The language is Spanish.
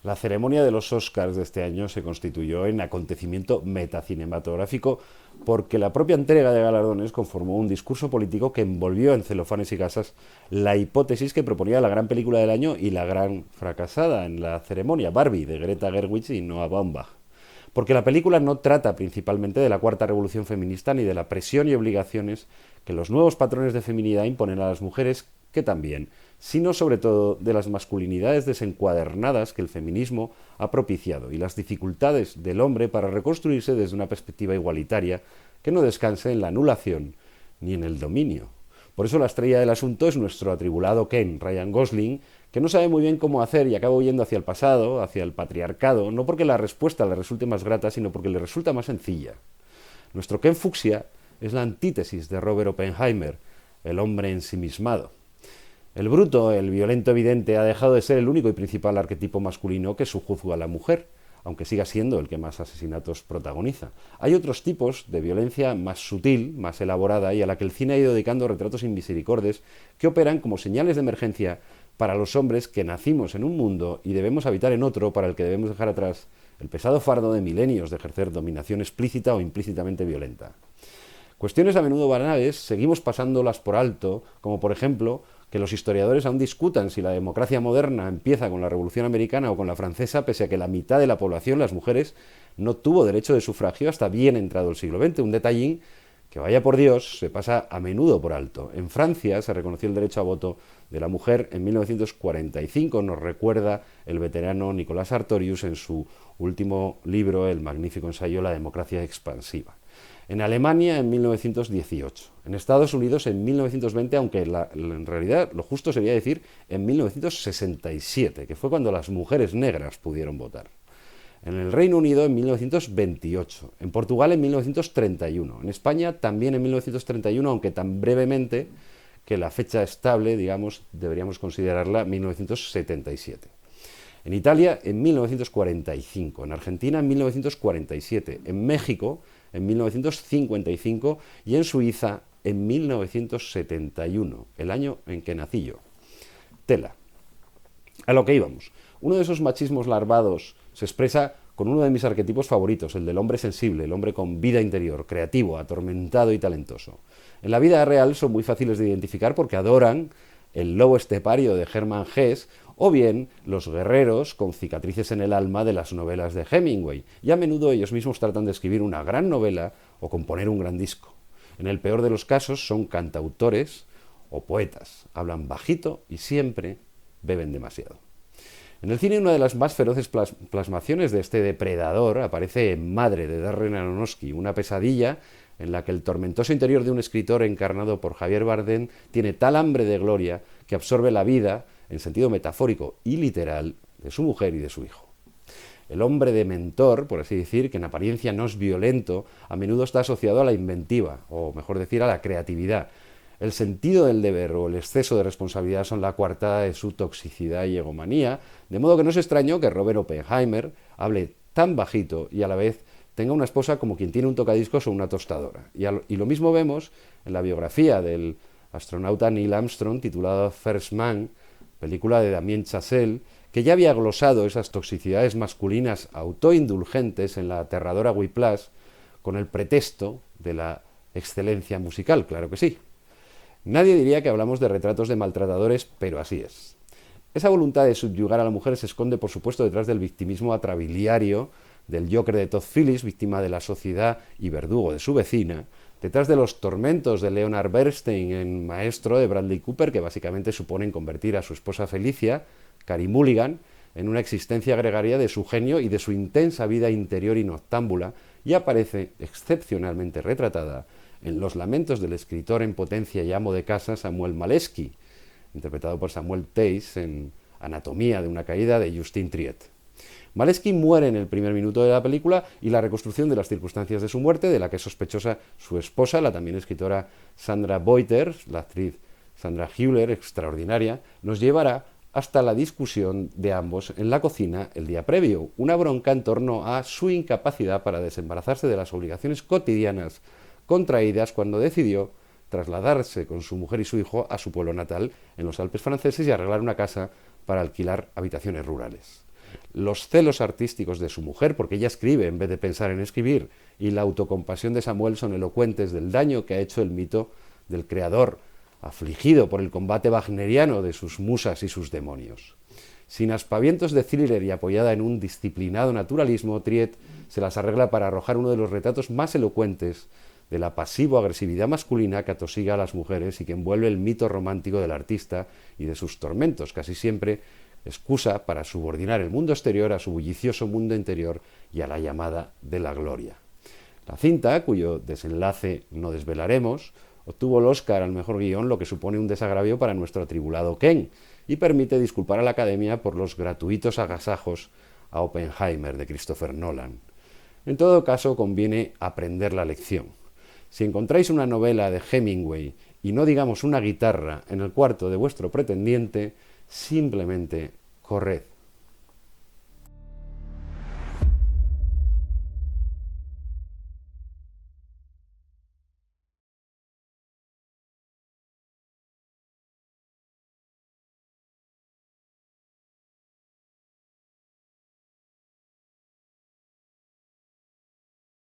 La ceremonia de los Oscars de este año se constituyó en acontecimiento metacinematográfico porque la propia entrega de galardones conformó un discurso político que envolvió en celofanes y gasas la hipótesis que proponía la gran película del año y la gran fracasada en la ceremonia, Barbie, de Greta Gerwig y Noah Baumbach. Porque la película no trata principalmente de la cuarta revolución feminista ni de la presión y obligaciones que los nuevos patrones de feminidad imponen a las mujeres, que también, sino sobre todo de las masculinidades desencuadernadas que el feminismo ha propiciado y las dificultades del hombre para reconstruirse desde una perspectiva igualitaria que no descanse en la anulación ni en el dominio. Por eso la estrella del asunto es nuestro atribulado Ken, Ryan Gosling, que no sabe muy bien cómo hacer y acaba huyendo hacia el pasado, hacia el patriarcado, no porque la respuesta le resulte más grata, sino porque le resulta más sencilla. Nuestro Ken Fucsia es la antítesis de Robert Oppenheimer, el hombre ensimismado. El bruto, el violento evidente, ha dejado de ser el único y principal arquetipo masculino que sujuzga a la mujer, aunque siga siendo el que más asesinatos protagoniza. Hay otros tipos de violencia más sutil, más elaborada y a la que el cine ha ido dedicando retratos inmisericordes que operan como señales de emergencia para los hombres que nacimos en un mundo y debemos habitar en otro para el que debemos dejar atrás el pesado fardo de milenios de ejercer dominación explícita o implícitamente violenta. Cuestiones a menudo banales seguimos pasándolas por alto, como por ejemplo que los historiadores aún discutan si la democracia moderna empieza con la Revolución Americana o con la francesa, pese a que la mitad de la población, las mujeres, no tuvo derecho de sufragio hasta bien entrado el siglo XX. Un detallín que, vaya por Dios, se pasa a menudo por alto. En Francia se reconoció el derecho a voto de la mujer en 1945, nos recuerda el veterano Nicolas Sartorius en su último libro, el magnífico ensayo La democracia expansiva. En Alemania en 1918, en Estados Unidos en 1920, aunque en realidad lo justo sería decir en 1967, que fue cuando las mujeres negras pudieron votar. En el Reino Unido en 1928, en Portugal en 1931, en España también en 1931, aunque tan brevemente que la fecha estable, digamos, deberíamos considerarla 1977. En Italia en 1945, en Argentina en 1947, en México en 1955 y en Suiza en 1971, el año en que nací yo. Tela. A lo que íbamos. Uno de esos machismos larvados se expresa con uno de mis arquetipos favoritos, el del hombre sensible, el hombre con vida interior, creativo, atormentado y talentoso. En la vida real son muy fáciles de identificar porque adoran el lobo estepario de Hermann Hesse o bien los guerreros con cicatrices en el alma de las novelas de Hemingway, y a menudo ellos mismos tratan de escribir una gran novela o componer un gran disco. En el peor de los casos son cantautores o poetas, hablan bajito y siempre beben demasiado. En el cine una de las más feroces plasmaciones de este depredador aparece en Madre, de Darren Aronofsky, una pesadilla en la que el tormentoso interior de un escritor encarnado por Javier Bardem tiene tal hambre de gloria que absorbe la vida, en sentido metafórico y literal, de su mujer y de su hijo. El hombre de mentor, por así decir, que en apariencia no es violento, a menudo está asociado a la inventiva, o mejor decir, a la creatividad. El sentido del deber o el exceso de responsabilidad son la coartada de su toxicidad y egomanía, de modo que no es extraño que Robert Oppenheimer hable tan bajito y a la vez tenga una esposa como quien tiene un tocadiscos o una tostadora. Y lo mismo vemos en la biografía del astronauta Neil Armstrong, titulada First Man, película de Damien Chazelle, que ya había glosado esas toxicidades masculinas autoindulgentes en la aterradora Whiplash con el pretexto de la excelencia musical, claro que sí. Nadie diría que hablamos de retratos de maltratadores, pero así es. Esa voluntad de subyugar a la mujer se esconde, por supuesto, detrás del victimismo atrabiliario del Joker de Todd Phillips, víctima de la sociedad y verdugo de su vecina, detrás de los tormentos de Leonard Bernstein en Maestro de Bradley Cooper, que básicamente suponen convertir a su esposa Felicia, Carey Mulligan, en una existencia gregaria de su genio y de su intensa vida interior y noctámbula, y aparece excepcionalmente retratada en Los lamentos del escritor en potencia y amo de casa Samuel Malesky, interpretado por Samuel Theiss en Anatomía de una caída de Justine Triet. Malesky muere en el primer minuto de la película y la reconstrucción de las circunstancias de su muerte, de la que es sospechosa su esposa, la también escritora Sandra Boiter, la actriz Sandra Hüller, extraordinaria, nos llevará hasta la discusión de ambos en la cocina el día previo, una bronca en torno a su incapacidad para desembarazarse de las obligaciones cotidianas contraídas cuando decidió trasladarse con su mujer y su hijo a su pueblo natal en los Alpes franceses y arreglar una casa para alquilar habitaciones rurales. los celos artísticos de su mujer, porque ella escribe en vez de pensar en escribir, y la autocompasión de Samuel son elocuentes del daño que ha hecho el mito del creador, afligido por el combate wagneriano de sus musas y sus demonios. Sin aspavientos de thriller y apoyada en un disciplinado naturalismo, Triet se las arregla para arrojar uno de los retratos más elocuentes de la pasivo-agresividad masculina que atosiga a las mujeres y que envuelve el mito romántico del artista y de sus tormentos, casi siempre excusa para subordinar el mundo exterior a su bullicioso mundo interior y a la llamada de la gloria. La cinta, cuyo desenlace no desvelaremos, obtuvo el Oscar al mejor guión, lo que supone un desagravio para nuestro atribulado Ken, y permite disculpar a la Academia por los gratuitos agasajos a Oppenheimer de Christopher Nolan. En todo caso, conviene aprender la lección. Si encontráis una novela de Hemingway y no digamos una guitarra en el cuarto de vuestro pretendiente, simplemente corred.